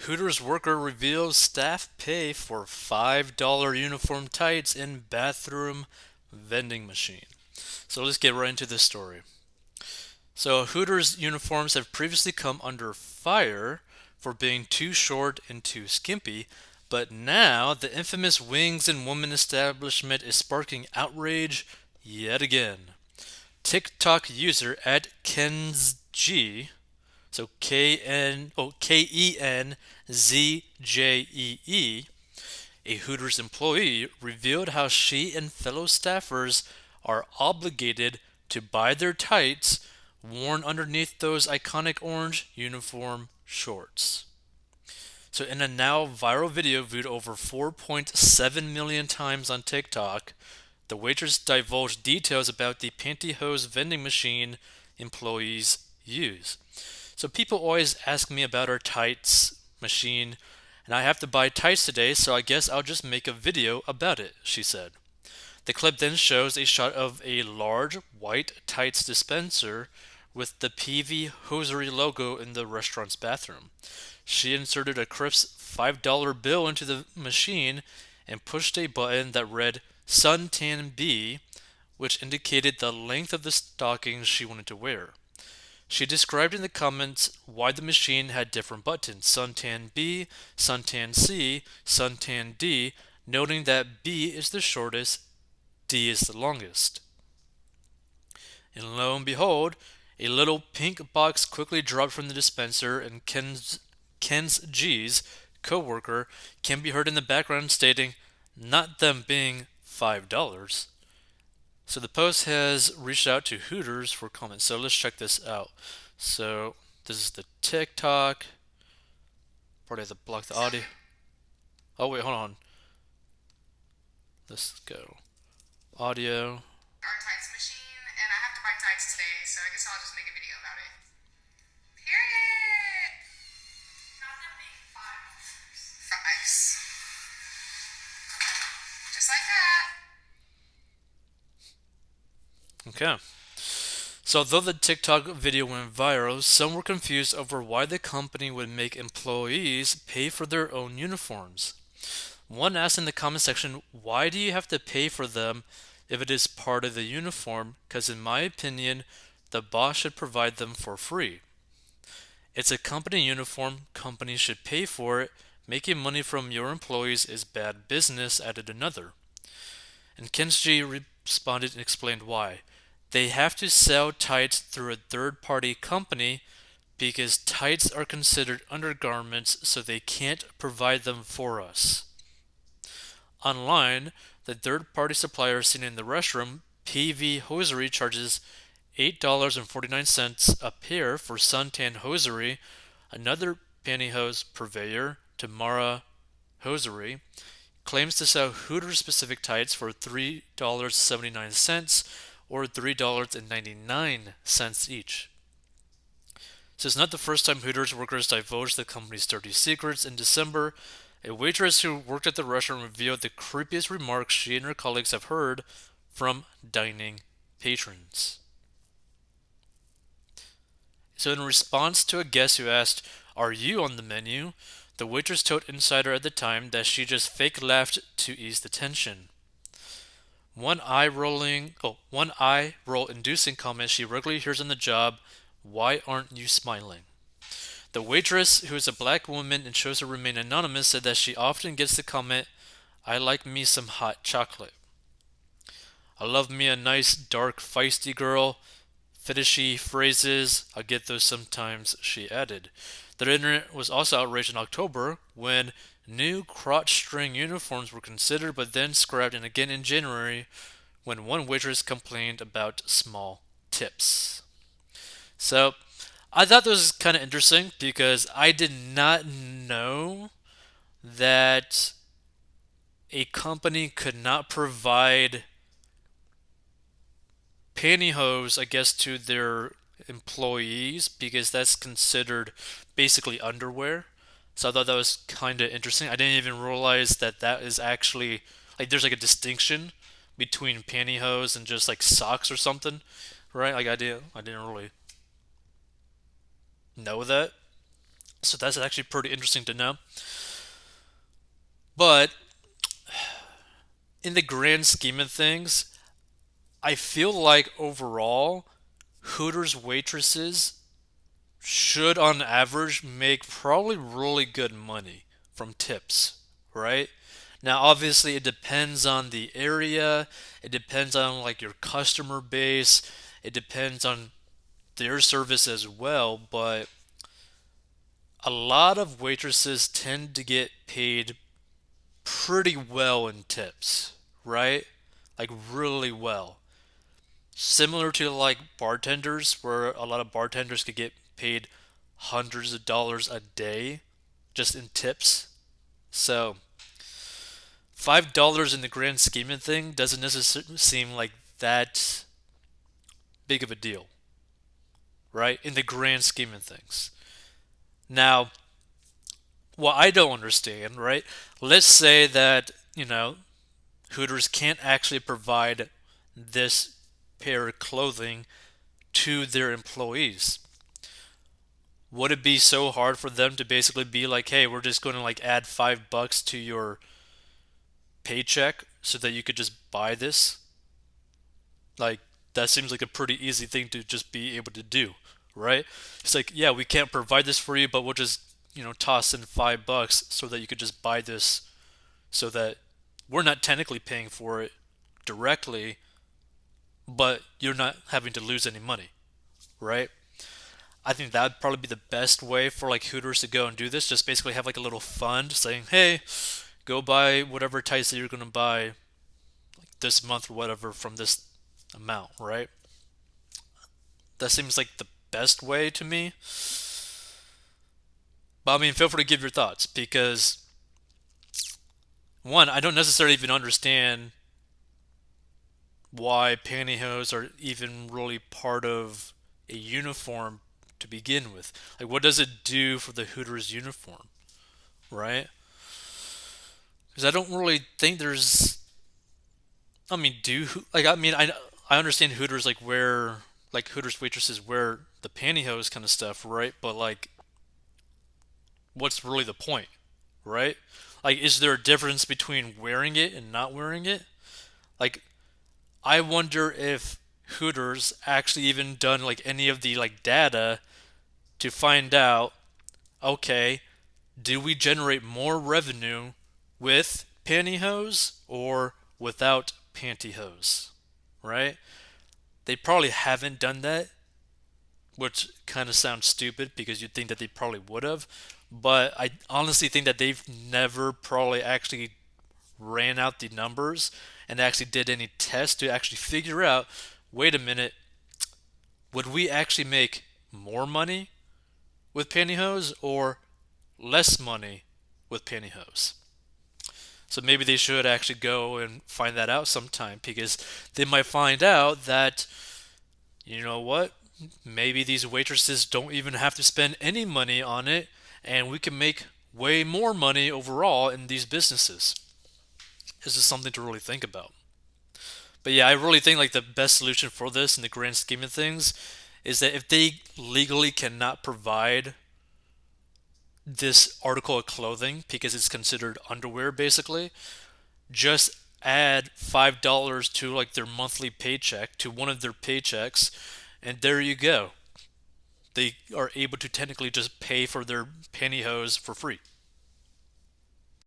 Hooters worker reveals staff pay for $5 uniform tights in bathroom vending machine. So let's get right into this story. So Hooters uniforms have previously come under fire for being too short and too skimpy, but now the infamous Wings and Women establishment is sparking outrage yet again. TikTok user at KenZG, so KenZJEE, a Hooters employee, revealed how she and fellow staffers are obligated to buy their tights worn underneath those iconic orange uniform shorts. So, in a now viral video viewed over 4.7 million times on TikTok, the waitress divulged details about the pantyhose vending machine employees use. So, people always ask me about our tights machine, and I have to buy tights today, so I guess I'll just make a video about it, she said. The clip then shows a shot of a large white tights dispenser with the PV Hosiery logo in the restaurant's bathroom. She inserted a crisp $5 bill into the machine and pushed a button that read Suntan B, which indicated the length of the stockings she wanted to wear. She described in the comments why the machine had different buttons: Suntan B, Suntan C, Suntan D, noting that B is the shortest, D is the longest. And lo and behold, a little pink box quickly dropped from the dispenser, and Ken's G's co-worker can be heard in the background stating, "Not them being $5." So the post has reached out to Hooters for comments. So let's check this out. So this is the TikTok. Probably have to block the audio. Oh wait, hold on. Let's go. Audio. Our tights machine, and I have to buy tights today, so I guess I'll just make a video about it. Period. Not them being fives. Just like that. Okay. So although the TikTok video went viral, some were confused over why the company would make employees pay for their own uniforms. One asked in the comment section, "Why do you have to pay for them if it is part of the uniform? Because in my opinion, the boss should provide them for free. It's a company uniform, companies should pay for it. Making money from your employees is bad business," added another. And Kenji responded and explained why. "They have to sell tights through a third-party company because tights are considered undergarments, so they can't provide them for us." Online, the third-party supplier seen in the restroom, PV Hosiery, charges $8.49 a pair for suntan hosiery. Another pantyhose purveyor, Tamara Hosiery, claims to sell Hooters-specific tights for $3.79 or $3.99 each. So it's not the first time Hooters workers divulged the company's dirty secrets. In December, a waitress who worked at the restaurant revealed the creepiest remarks she and her colleagues have heard from dining patrons. So in response to a guest who asked, "Are you on the menu?" the waitress told Insider at the time that she just fake laughed to ease the tension. One eye roll inducing comment she regularly hears on the job: "Why aren't you smiling?" The waitress, who is a black woman and chose to remain anonymous, said that she often gets the comment, "I like me some hot chocolate. I love me a nice, dark, feisty girl. Fetishy phrases, I get those sometimes," she added. The internet was also outraged in October when new crotch string uniforms were considered but then scrapped, and again in January when one waitress complained about small tips. So I thought this was kind of interesting because I did not know that a company could not provide pantyhose, I guess, to their employees because that's considered basically underwear. So I thought that was kind of interesting. I didn't even realize that that is actually like there's like a distinction between pantyhose and just like socks or something, right? Like I didn't really know that. So that's actually pretty interesting to know. But in the grand scheme of things, I feel like overall, Hooters waitresses should, on average, make probably really good money from tips, right? Now, obviously, it depends on the area, it depends on like your customer base, it depends on their service as well, but a lot of waitresses tend to get paid pretty well in tips, right? Like really well. Similar to like bartenders, where a lot of bartenders could get paid hundreds of dollars a day just in tips. So $5 in the grand scheme of thing doesn't necessarily seem like that big of a deal, right? In the grand scheme of things. Now, what I don't understand, right? Let's say that, Hooters can't actually provide this pair of clothing to their employees. Would it be so hard for them to basically be like, hey, we're just going to like add $5 to your paycheck so that you could just buy this? Like, that seems like a pretty easy thing to just be able to do, right? It's like, yeah, we can't provide this for you, but we'll just, toss in $5 so that you could just buy this so that we're not technically paying for it directly, but you're not having to lose any money, right? I think that would probably be the best way for like Hooters to go and do this. Just basically have like a little fund saying, hey, go buy whatever tights that you're going to buy this month or whatever from this amount, right? That seems like the best way to me. But I mean, feel free to give your thoughts because one, I don't necessarily even understand why pantyhose are even really part of a uniform to begin with. Like, what does it do for the Hooters uniform, right? Because I don't really think there's. I mean, I understand Hooters like Hooters waitresses wear the pantyhose kind of stuff, right? But like, what's really the point, right? Like, is there a difference between wearing it and not wearing it? Like, I wonder if Hooters actually even done like any of the like data to find out, okay, do we generate more revenue with pantyhose or without pantyhose? Right? They probably haven't done that, which kind of sounds stupid because you'd think that they probably would have. But I honestly think that they've never probably actually ran out the numbers and actually did any tests to actually figure out, wait a minute, would we actually make more money with pantyhose or less money with pantyhose? So maybe they should actually go and find that out sometime because they might find out that, you know what, maybe these waitresses don't even have to spend any money on it and we can make way more money overall in these businesses. This is something to really think about. But yeah, I really think like the best solution for this in the grand scheme of things is that if they legally cannot provide this article of clothing because it's considered underwear basically, just add $5 to like their monthly paycheck to one of their paychecks and there you go. They are able to technically just pay for their pantyhose for free.